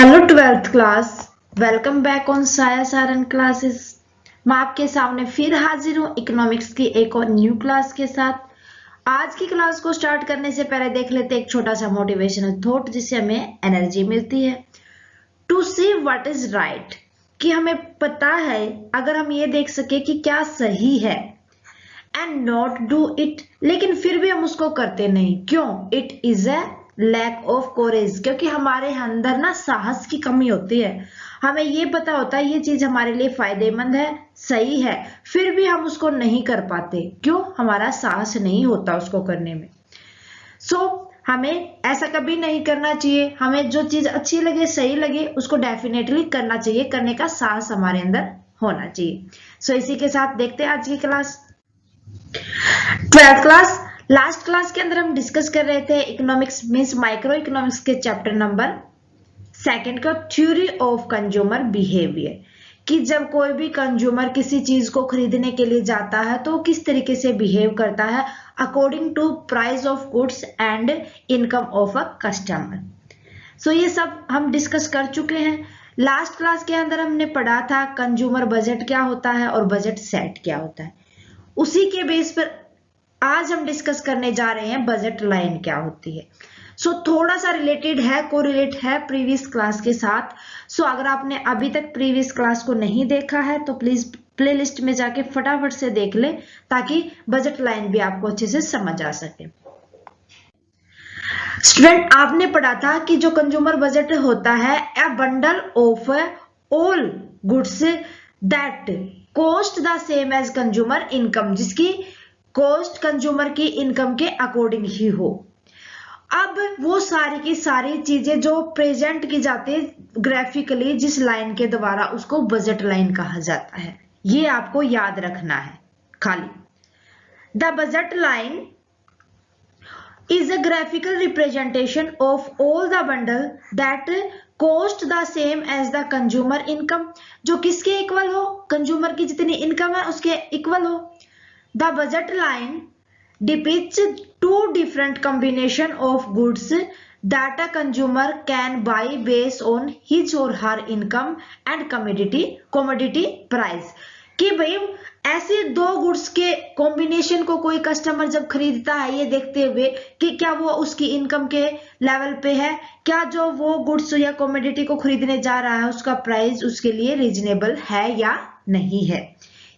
Hello twelfth class, welcome back on साया Saran classes. मैं आपके सामने फिर हाजिर हूँ इकोनॉमिक्स की एक और न्यू क्लास के साथ। आज की क्लास को स्टार्ट करने से पहले देख लेते हैं एक छोटा सा मोटिवेशनल थॉट जिससे हमें एनर्जी मिलती है। To see what is right, कि हमें पता है अगर हम ये देख सके कि क्या सही है, एंड नॉट डू इट, लेकिन फिर भी हम उसको करते नहीं। क्यों? It is a lack of courage, क्योंकि हमारे अंदर ना साहस की कमी होती है। हमें ये पता होता है ये चीज हमारे लिए फायदेमंद है, सही है, फिर भी हम उसको नहीं कर पाते। क्यों? हमारा साहस नहीं होता उसको करने में। हमें ऐसा कभी नहीं करना चाहिए। हमें जो चीज अच्छी लगे, सही लगे, उसको डेफिनेटली करना चाहिए। करने का साहस हमारे अंदर होना चाहिए। इसी के साथ देखते हैं आज की class. Twelfth class, last class के अंदर हम डिस्कस कर रहे थे इकोनॉमिक्स मींस माइक्रो इकोनॉमिक्स के चैप्टर नंबर सेकंड का थ्योरी ऑफ कंज्यूमर बिहेवियर, कि जब कोई भी कंज्यूमर किसी चीज को खरीदने के लिए जाता है तो किस तरीके से बिहेव करता है according to price of goods and income of a customer. ये सब हम डिस्कस कर चुके हैं। लास्ट क्लास के अंदर हमने पढ़ा था कंज्यूमर बजट क्या होता है और बजट सेट क्या होता है। उसी के बेस पर आज हम डिस्कस करने जा रहे हैं बजट लाइन क्या होती है। थोड़ा सा रिलेटेड है, कोरिलेट है प्रीवियस क्लास के साथ। अगर आपने अभी तक प्रीवियस क्लास को नहीं देखा है तो प्लीज प्लेलिस्ट में जाके फटाफट से देख ले, ताकि बजट लाइन भी आपको अच्छे से समझ आ सके। स्टूडेंट, आपने पढ़ा था कि जो कंज्यूमर बजट होता है a bundle of all goods that cost the same as consumer income, जिसकी कॉस्ट कंज्यूमर की इनकम के अकॉर्डिंग ही हो। अब वो सारी की सारी चीजें जो प्रेजेंट की जाती है ग्राफिकली जिस लाइन के द्वारा, उसको बजट लाइन कहा जाता है। ये आपको याद रखना है खाली। The budget line is a graphical representation of all the bundle that cost the same as the consumer income, जो किसके इक्वल हो? कंज्यूमर की जितनी इनकम है उसके इक्वल हो। The budget line depicts two different combination of goods that a consumer can buy based on his or her income and commodity price, कि भाई ऐसे दो गुड्स के कॉम्बिनेशन को कोई कस्टमर जब खरीदता है ये देखते हुए कि क्या वो उसकी इनकम के लेवल पे है, क्या जो वो गुड्स या कॉमोडिटी को खरीदने जा रहा है उसका प्राइस उसके लिए रीजनेबल है या नहीं है।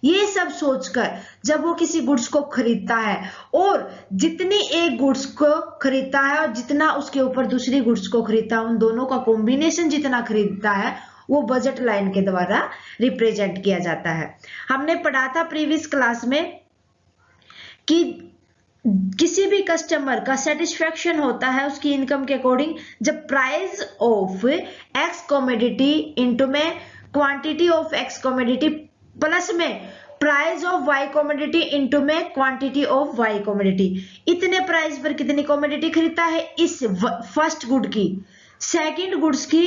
ये सब सोचकर जब वो किसी गुड्स को खरीदता है, और जितनी एक गुड्स को खरीदता है और जितना उसके ऊपर दूसरी गुड्स को खरीदता है, उन दोनों का कॉम्बिनेशन जितना खरीदता है, वो बजट लाइन के द्वारा रिप्रेजेंट किया जाता है। हमने पढ़ा था प्रीवियस क्लास में कि किसी भी कस्टमर का सेटिस्फेक्शन होता है उसकी इनकम के अकॉर्डिंग जब price of X commodity into में quantity of X commodity plus में price of Y commodity into में क्वांटिटी ऑफ वाई कॉमोडिटी, इतने प्राइस पर कितनी कॉमोडिटी खरीदता है इस फर्स्ट गुड की, सेकंड गुड्स की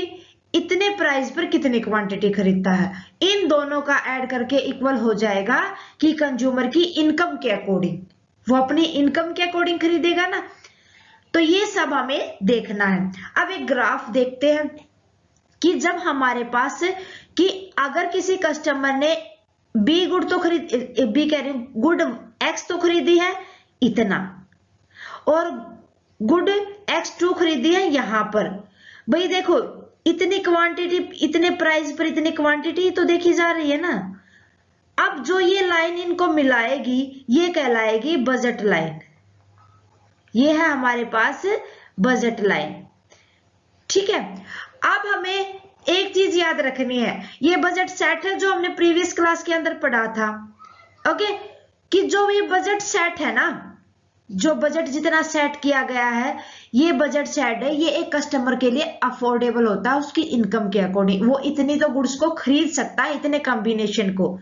इतने प्राइस पर कितनी क्वांटिटी खरीदता है, इन दोनों का ऐड करके इक्वल हो जाएगा कि कंज्यूमर की इनकम के अकॉर्डिंग, वो अपनी इनकम के अकॉर्डिंग खरीदेगा ना। तो ये सब हमें देखना है। अब एक ग्राफ देखते हैं कि जब हमारे पास कि अगर किसी कस्टमर ने बी गुड तो बी कह रही हूं गुड एक्स तो खरीदी है इतना, और गुड X2 खरीदी है यहां पर। भाई देखो इतनी क्वांटिटी इतने प्राइस पर इतनी क्वांटिटी तो देखी जा रही है ना। अब जो ये लाइन इनको मिलाएगी ये कहलाएगी बजट लाइन। ये है हमारे पास बजट लाइन, ठीक है। अब हमें एक चीज याद रखनी है, ये बजट सेट है जो हमने प्रीवियस क्लास के अंदर पढ़ा था, ओके, कि जो ये बजट सेट है ना, जो बजट जितना सेट किया गया है ये बजट सेट है, ये एक कस्टमर के लिए अफोर्डेबल होता है उसकी इनकम के अकॉर्डिंग। वो इतनी तो गुड्स को खरीद सकता है इतने कॉम्बिनेशन को,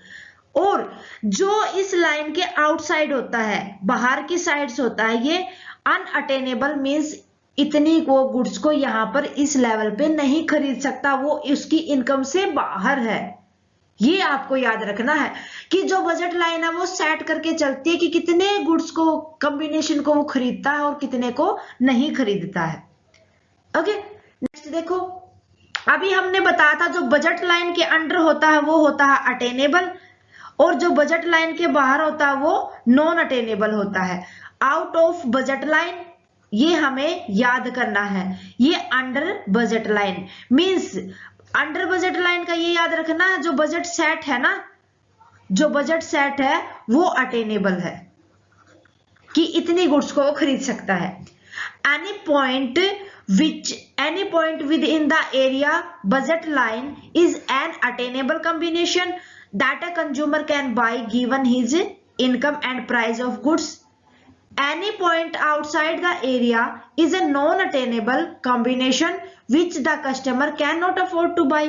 और जो इस लाइन के आउटसाइड होता है, बाहर की साइड्स होता है, ये अनअटेनेबल मींस इतनी वो गुड्स को यहाँ पर इस लेवल पे नहीं खरीद सकता, वो उसकी इनकम से बाहर है। ये आपको याद रखना है कि जो बजट लाइन है वो सेट करके चलती है कि कितने गुड्स को कॉम्बिनेशन को वो खरीदता है और कितने को नहीं खरीदता है। ओके, नेक्स्ट देखो अभी हमने बताया था जो बजट लाइन के अंडर होता है वो होता है अटेनेबल, और जो बजट लाइन के बाहर होता है वो नॉन अटेनेबल होता है। आउट ऑफ बजट लाइन, ये हमें याद करना है। ये under budget line means, under budget line का ये याद रखना है, जो बजट सेट है ना, जो बजट सेट है वो अटेनेबल है कि इतनी गुड्स को वो खरीद सकता है। Any point within the area budget line is an attainable combination that a consumer can buy given his income and price of goods. Any point outside the area is a non-attainable combination which the customer cannot afford to buy.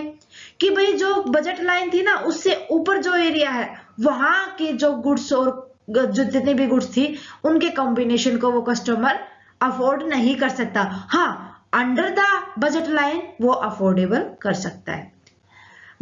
कि भाई जो budget line थी ना, उससे ऊपर जो area है वहां के जो गुड्स और जो जितनी भी गुड्स थी उनके कॉम्बिनेशन को वो कस्टमर अफोर्ड नहीं कर सकता। हाँ, अंडर द बजट लाइन वो अफोर्डेबल कर सकता है।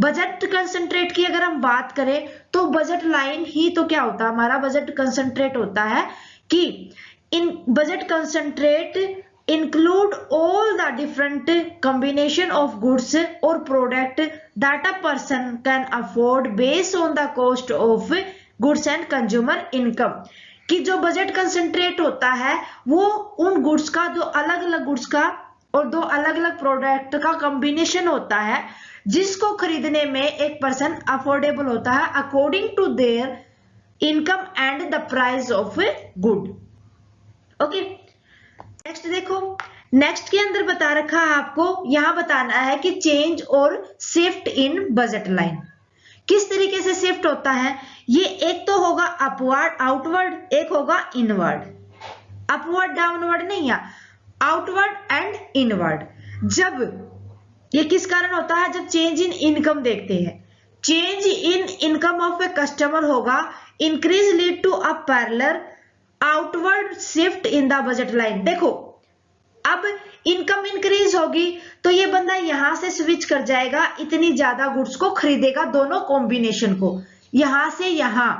बजट कंसंट्रेट की अगर हम बात करें तो बजट लाइन ही तो क्या होता है, हमारा बजट कंसंट्रेट होता है कि in budget concentrate include all the different combination of goods or product that a person can afford based on the cost of goods and consumer income। कि जो बजट कंसंट्रेट होता है वो उन गुड्स का, दो अलग अलग गुड्स का और दो अलग अलग प्रोडक्ट का कॉम्बिनेशन होता है जिसको खरीदने में एक पर्सन अफोर्डेबल होता है according to their income and the price of good. Okay, next देखो, नेक्स्ट के अंदर बता रखा है आपको, यहां बताना है कि चेंज और शिफ्ट इन बजट लाइन किस तरीके से शिफ्ट होता है। ये एक तो होगा अपवर्ड आउटवर्ड, एक होगा इनवर्ड। अपवर्ड डाउनवर्ड नहीं है, आउटवर्ड एंड इनवर्ड। जब ये किस कारण होता है, जब चेंज इन इनकम देखते हैं, change in income of a customer होगा increase lead to a parallel outward shift in the budget line. देखो, अब इनकम इंक्रीज होगी तो ये बंदा यहां से स्विच कर जाएगा, इतनी ज्यादा गुड्स को खरीदेगा, दोनों कॉम्बिनेशन को यहां से यहां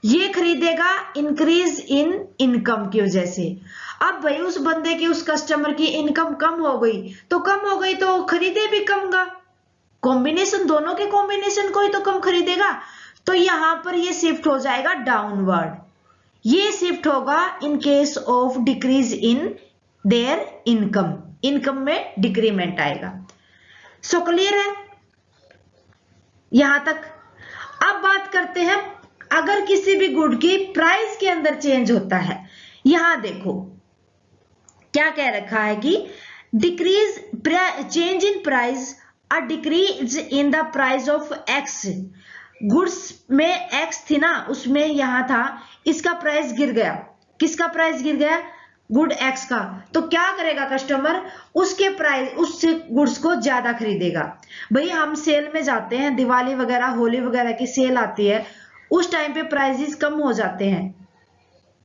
ये खरीदेगा इंक्रीज इन इनकम की वजह से। अब भाई उस बंदे की, उस कस्टमर की इनकम कम हो गई तो खरीदे भी कम गा, कॉम्बिनेशन दोनों के कॉम्बिनेशन को ही तो कम खरीदेगा, तो यहां पर ये शिफ्ट हो जाएगा डाउनवर्ड। ये शिफ्ट होगा in case of decrease in their income, income में डिक्रीमेंट आएगा। सो क्लियर है यहां तक। अब बात करते हैं अगर किसी भी गुड की प्राइस के अंदर चेंज होता है। यहां देखो क्या कह रखा है कि decrease change in price, a decrease in the price of x. Goods में एक्स थी ना, उसमें यहां था, इसका प्राइस गिर गया। किसका प्राइस गिर गया? गुड एक्स का। तो क्या करेगा कस्टमर? उसके प्राइस, उस गुड्स को ज्यादा खरीदेगा। भाई हम सेल में जाते हैं, दिवाली वगैरह होली वगैरह की सेल आती है, उस टाइम पे प्राइसेस कम हो जाते हैं,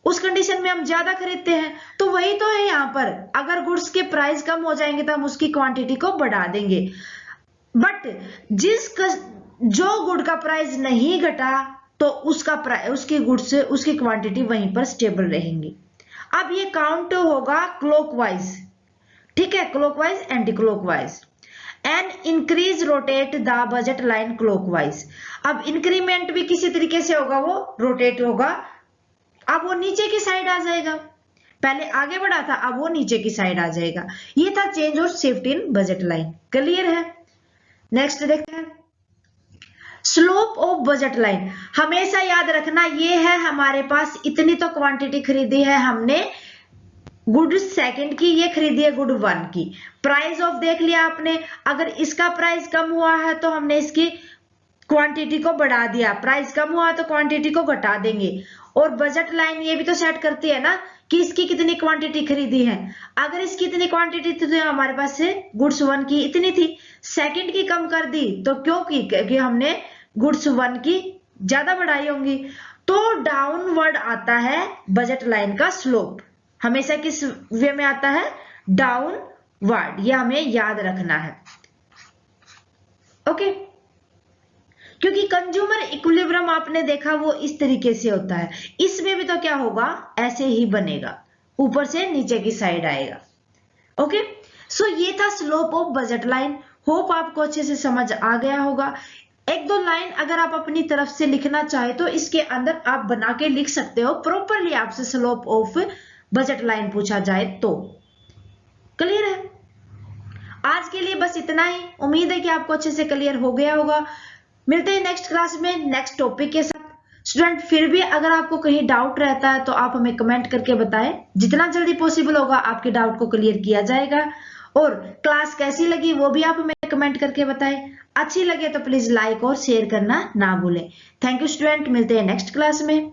उस कंडीशन में हम ज्यादा खरीदते हैं। तो वही तो है यहाँ पर, अगर गुड्स के प्राइस कम हो जाएंगे तो हम उसकी क्वांटिटी को बढ़ा देंगे। बट जो गुड का प्राइस नहीं घटा तो उसकी गुड्स, उसकी क्वांटिटी वहीं पर स्टेबल रहेंगी। अब ये काउंट होगा क्लॉकवाइज, ठीक है, clockwise anti clockwise. An increase rotate the budget line clockwise. अब इंक्रीमेंट भी किसी तरीके से होगा, वो रोटेट होगा, अब वो नीचे की साइड आ जाएगा। पहले आगे बढ़ा था, अब वो नीचे की साइड आ जाएगा। ये था चेंज और shift in budget line. Clear है? नेक्स्ट देखते हैं स्लोप ऑफ बजट लाइन। हमेशा याद रखना, ये है हमारे पास इतनी तो क्वांटिटी खरीदी है हमने गुड सेकंड की, ये खरीदी है गुड 1 की। प्राइस ऑफ देख लिया आपने, अगर इसका प्राइस कम हुआ है तो हमने इसकी क्वांटिटी को बढ़ा दिया, प्राइस कम हुआ तो क्वांटिटी को घटा देंगे। और बजट लाइन ये भी तो सेट करती है ना कि इसकी कितनी क्वांटिटी खरीदी है। अगर इसकी इतनी क्वांटिटी थी तो हमारे पास से गुड्स 1 की इतनी थी, सेकंड की कम कर दी तो क्यों की? क्योंकि हमने गुड्स 1 की ज्यादा बढ़ाई होंगी। तो डाउनवर्ड आता है बजट लाइन का स्लोप, हमेशा किस वे में आता है? डाउनवर्ड। ये हमें याद रखना है। ओके, क्योंकि कंज्यूमर इक्विलिब्रियम आपने देखा वो इस तरीके से होता है, इसमें भी तो क्या होगा? ऐसे ही बनेगा, ऊपर से नीचे की साइड आएगा। ओके, सो ये था slope of budget line. Hope आपको अच्छे से समझ आ गया होगा। एक दो लाइन अगर आप अपनी तरफ से लिखना चाहे तो इसके अंदर आप बना के लिख सकते हो, प्रॉपरली आपसे स्लोप ऑफ बजट लाइन पूछा जाए तो। क्लियर है? आज के लिए बस इतना ही। उम्मीद है कि आपको अच्छे से क्लियर हो गया होगा। मिलते हैं नेक्स्ट क्लास में नेक्स्ट टॉपिक के साथ। स्टूडेंट फिर भी अगर आपको कहीं डाउट रहता है तो आप हमें कमेंट करके बताएं, जितना जल्दी पॉसिबल होगा आपके डाउट को क्लियर किया जाएगा। और क्लास कैसी लगी वो भी आप हमें कमेंट करके बताएं। अच्छी लगे तो प्लीज लाइक और शेयर करना ना भूलें। थैंक यू स्टूडेंट, मिलते हैं नेक्स्ट क्लास में।